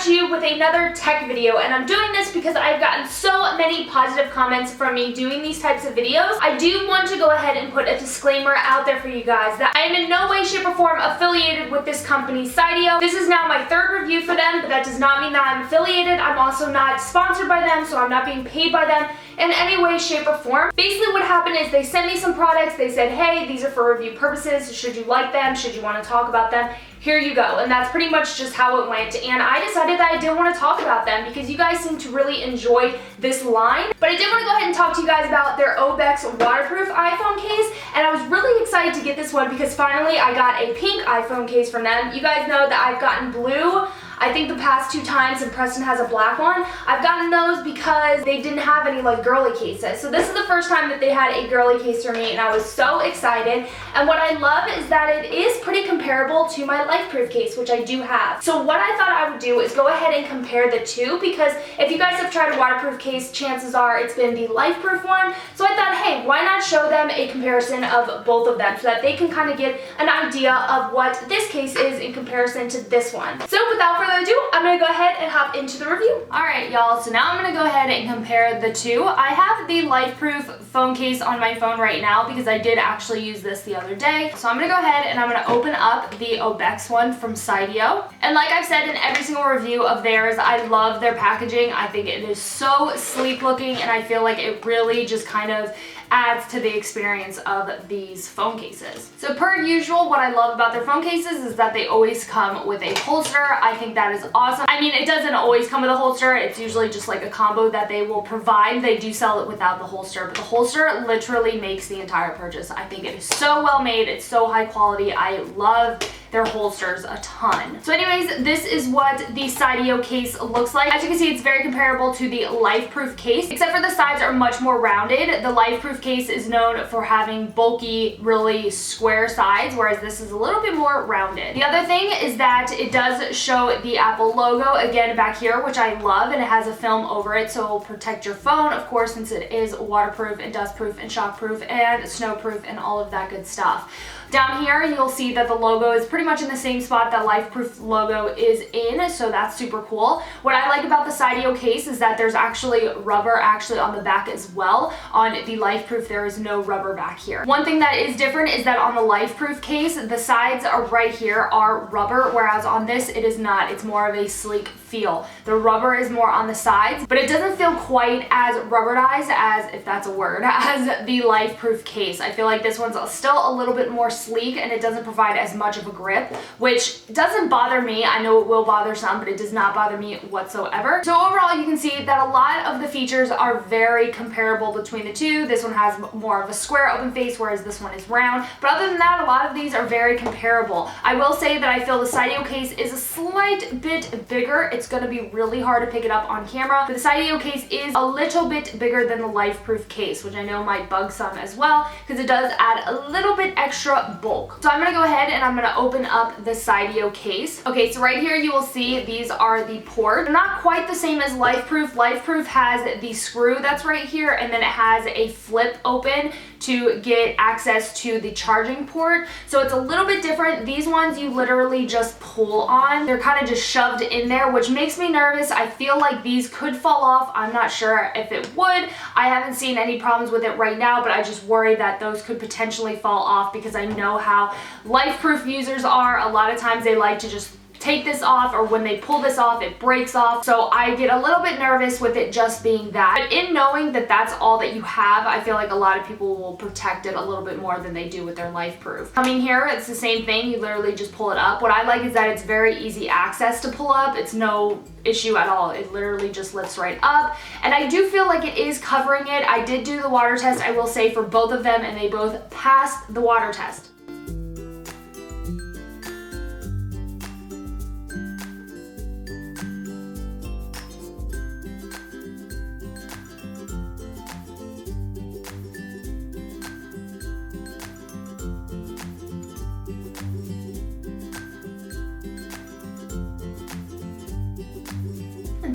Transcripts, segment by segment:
at you with another tech video, and I'm doing this because I've gotten so many positive comments from me doing these types of videos. I do want to go ahead and put a disclaimer out there for you guys that I am in no way, shape, or form affiliated with this company, Seidio. This is now my third review for them, but that does not mean that I'm affiliated. I'm also not sponsored by them, so I'm not being paid by them in any way, shape, or form. Basically what happened is they sent me some products. They said, hey, these are for review purposes. Should you like them? Should you want to talk about them? Here you go. And that's pretty much just how it went. And I decided that I didn't want to talk about them because you guys seem to really enjoy this line. But I did want to go ahead and talk to you guys about their Obex waterproof iPhone case. And I was really excited to get this one because finally I got a pink iPhone case from them. You guys know that I've gotten blue, I think the past 2 times, and Preston has a black one. I've gotten those because they didn't have any like girly cases. So this is the first time that they had a girly case for me, and I was so excited. And what I love is that it is pretty comparable to my Lifeproof case, which I do have. So what I thought I would do is go ahead and compare the two, because if you guys have tried a waterproof case, chances are it's been the Lifeproof one. So I thought, hey, why not show them a comparison of both of them so that they can kind of get an idea of what this case is in comparison to this one. So without further ado, I'm gonna go ahead and hop into the review. Alright y'all, so now I'm gonna go ahead and compare the two. I have the Lifeproof phone case on my phone right now because I did actually use this the other day. So I'm gonna go ahead and I'm gonna open up the Obex one from Seidio. And like I've said in every single review of theirs, I love their packaging. I think it is so sleek looking, and I feel like it really just kind of adds to the experience of these phone cases. So per usual, what I love about their phone cases is that they always come with a holster. I think that is awesome. I mean, it doesn't always come with a holster. It's usually just like a combo that they will provide. They do sell it without the holster, but the holster literally makes the entire purchase. I think it is so well made. It's so high quality. I love their holsters a ton. So anyways, this is what the Seidio case looks like. As you can see, it's very comparable to the Lifeproof case, except for the sides are much more rounded. The Lifeproof case is known for having bulky, really square sides, whereas this is a little bit more rounded. The other thing is that it does show the Apple logo again back here, which I love, and it has a film over it, so it will protect your phone, of course, since it is waterproof and dustproof and shockproof and snowproof and all of that good stuff. Down here, you'll see that the logo is pretty much in the same spot that Lifeproof logo is in, so that's super cool. What I like about the Seidio case is that there's actually rubber on the back as well. On the Lifeproof, there is no rubber back here. One thing that is different is that on the Lifeproof case, the sides are right here are rubber, whereas on this, it is not. It's more of a sleek feel. The rubber is more on the sides, but it doesn't feel quite as rubberized as, if that's a word, as the Lifeproof case. I feel like this one's still a little bit more sleek, and it doesn't provide as much of a grip, which doesn't bother me. I know it will bother some, but it does not bother me whatsoever. So overall, you can see that a lot of the features are very comparable between the two. This one has more of a square open face, whereas this one is round. But other than that, a lot of these are very comparable. I will say that I feel the Seidio case is a slight bit bigger. It's going to be really hard to pick it up on camera, but the Seidio case is a little bit bigger than the Lifeproof case, which I know might bug some as well, because it does add a little bit extra bulk. So I'm gonna go ahead and I'm gonna open up the Seidio case. Okay, so right here you will see these are the ports. They're not quite the same as Lifeproof. Lifeproof has the screw that's right here, and then it has a flip open to get access to the charging port. So it's a little bit different. These ones you literally just pull on. They're kind of just shoved in there, which makes me nervous. I feel like these could fall off. I'm not sure if it would. I haven't seen any problems with it right now, but I just worry that those could potentially fall off because I know how Lifeproof users are. A lot of times they like to just take this off, or when they pull this off, it breaks off. So I get a little bit nervous with it just being that. But in knowing that that's all that you have, I feel like a lot of people will protect it a little bit more than they do with their Lifeproof. Coming here, it's the same thing. You literally just pull it up. What I like is that it's very easy access to pull up. It's no issue at all. It literally just lifts right up. And I do feel like it is covering it. I did do the water test, I will say, for both of them, and they both passed the water test.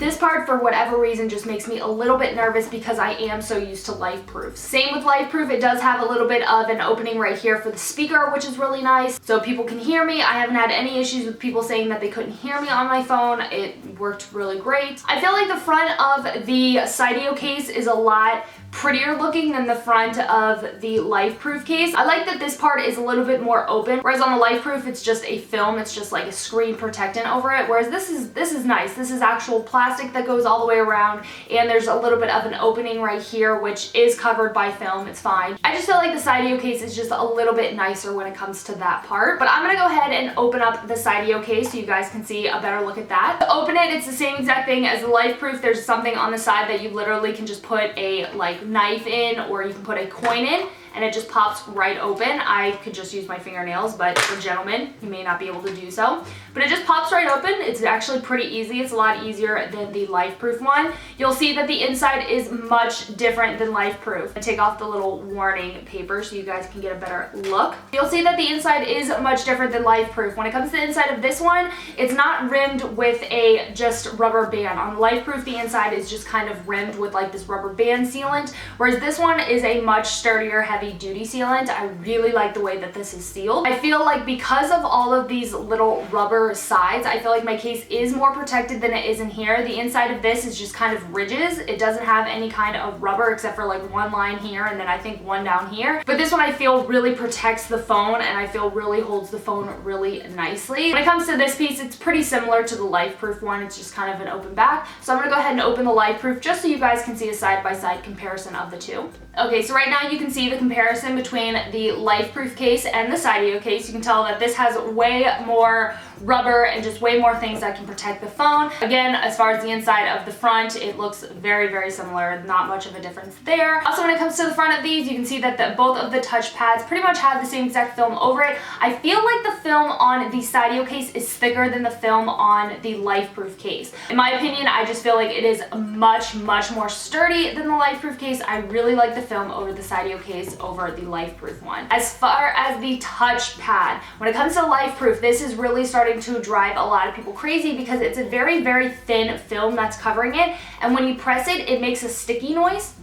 This part, for whatever reason, just makes me a little bit nervous because I am so used to Lifeproof. Same with Lifeproof, it does have a little bit of an opening right here for the speaker, which is really nice, so people can hear me. I haven't had any issues with people saying that they couldn't hear me on my phone. It worked really great. I feel like the front of the Seidio case is a lot prettier looking than the front of the Lifeproof case. I like that this part is a little bit more open, whereas on the Lifeproof it's just a film, it's just like a screen protectant over it, whereas this is nice. This is actual plastic that goes all the way around, and there's a little bit of an opening right here which is covered by film. It's fine. I just feel like the Seidio case is just a little bit nicer when it comes to that part, but I'm gonna go ahead and open up the Seidio case so you guys can see a better look at that. To open it, it's the same exact thing as the Lifeproof. There's something on the side that you literally can just put a knife in, or you can put a coin in, and it just pops right open. I could just use my fingernails, but for gentlemen, you may not be able to do so. But it just pops right open. It's actually pretty easy. It's a lot easier than the Lifeproof one. You'll see that the inside is much different than Lifeproof. I take off the little warning paper so you guys can get a better look. You'll see that the inside is much different than Lifeproof. When it comes to the inside of this one, it's not rimmed with a just rubber band. On Lifeproof, the inside is just kind of rimmed with like this rubber band sealant, whereas this one is a much sturdier, heavy-duty sealant. I really like the way that this is sealed. I feel like because of all of these little rubber sides, I feel like my case is more protected than it is in here. The inside of this is just kind of ridges. It doesn't have any kind of rubber except for like one line here and then I think one down here. But this one I feel really protects the phone, and I feel really holds the phone really nicely. When it comes to this piece, it's pretty similar to the Lifeproof one. It's just kind of an open back. So I'm gonna go ahead and open the Lifeproof just so you guys can see a side-by-side comparison of the two. Okay, so right now you can see the comparison between the Lifeproof case and the Seidio case. You can tell that this has way more rubber and just way more things that can protect the phone. Again, as far as the inside of the front, it looks very, very similar. Not much of a difference there. Also, when it comes to the front of these, you can see that both of the touch pads pretty much have the same exact film over it. I feel like the film on the Seidio case is thicker than the film on the Lifeproof case. In my opinion, I just feel like it is much, much more sturdy than the Lifeproof case. I really like the film over the Seidio case over the Lifeproof one. As far as the touch pad, when it comes to Lifeproof, this is really starting to drive a lot of people crazy because it's a very, very thin film that's covering it, and when you press it, it makes a sticky noise.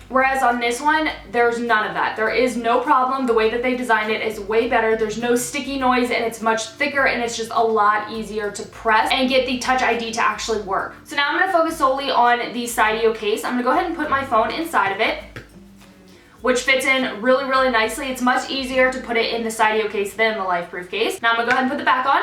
Whereas on this one, there's none of that. There is no problem. The way that they designed it is way better. There's no sticky noise, and it's much thicker, and it's just a lot easier to press and get the Touch ID to actually work. So now I'm gonna focus solely on the Seidio case. I'm gonna go ahead and put my phone inside of it, which fits in really, really nicely. It's much easier to put it in the Seidio case than the Lifeproof case. Now I'm gonna go ahead and put the back on.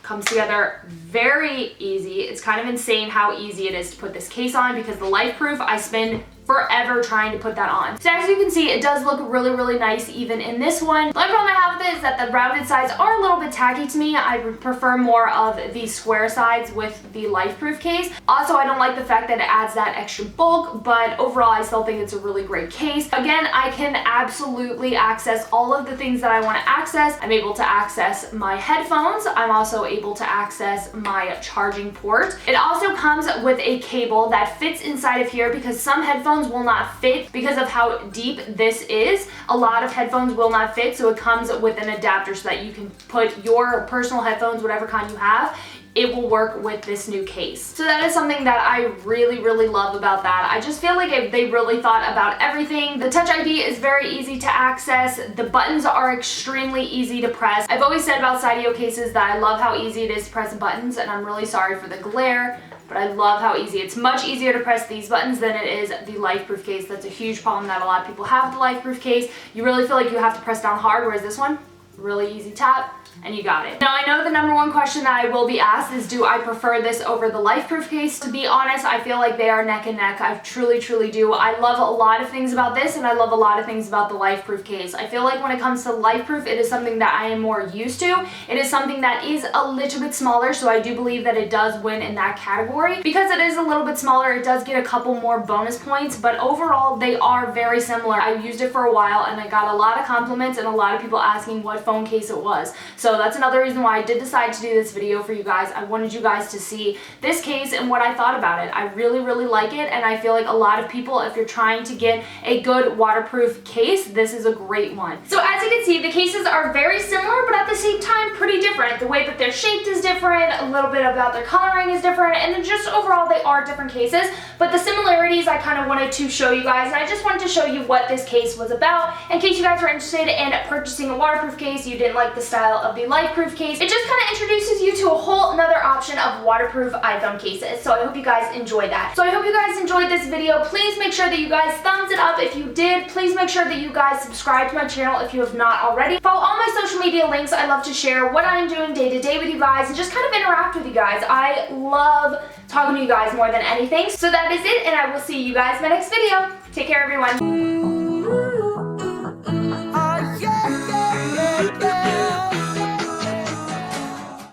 Comes together very easy. It's kind of insane how easy it is to put this case on, because the Lifeproof, I spend forever trying to put that on. So as you can see, it does look really, really nice even in this one. The only problem I have with it is that the rounded sides are a little bit tacky to me. I prefer more of the square sides with the Lifeproof case. Also, I don't like the fact that it adds that extra bulk, but overall I still think it's a really great case. Again, I can absolutely access all of the things that I want to access. I'm able to access my headphones. I'm also able to access my charging port. It also comes with a cable that fits inside of here, because some headphones will not fit because of how deep this is. A lot of headphones will not fit, so it comes with an adapter so that you can put your personal headphones, whatever kind you have, it will work with this new case. So that is something that I really, really love about that. I just feel like they really thought about everything. The Touch ID is very easy to access. The buttons are extremely easy to press. I've always said about Seidio cases that I love how easy it is to press buttons, and I'm really sorry for the glare, but I love how easy. It's much easier to press these buttons than it is the Lifeproof case. That's a huge problem that a lot of people have with the Lifeproof case. You really feel like you have to press down hard, whereas this one, really easy tap, and you got it. Now, I know the number one question that I will be asked is, do I prefer this over the Lifeproof case? To be honest, I feel like they are neck and neck. I truly, truly do. I love a lot of things about this, and I love a lot of things about the Lifeproof case. I feel like when it comes to Lifeproof, it is something that I am more used to. It is something that is a little bit smaller, so I do believe that it does win in that category. Because it is a little bit smaller, it does get a couple more bonus points, but overall, they are very similar. I used it for a while, and I got a lot of compliments and a lot of people asking what phone case it was. So that's another reason why I did decide to do this video for you guys. I wanted you guys to see this case and what I thought about it. I really, really like it, and I feel like a lot of people, if you're trying to get a good waterproof case, this is a great one. So as you can see, the cases are very similar, but at the same time, them pretty different. The way that they're shaped is different, a little bit about their coloring is different, and then just overall they are different cases. But the similarities I kind of wanted to show you guys, and I just wanted to show you what this case was about in case you guys were interested in purchasing a waterproof case, you didn't like the style of the Lifeproof case. It just kind of introduces you to a whole another option of waterproof iPhone cases. So I hope you guys enjoyed that. So I hope you guys enjoyed this video. Please make sure that you guys thumbs it up if you did. Please make sure that you guys subscribe to my channel if you have not already. Follow all my social media links. I love to share what I'm doing day to day with you guys and just kind of interact with you guys. I love talking to you guys more than anything. So that is it, and I will see you guys in my next video. Take care, everyone.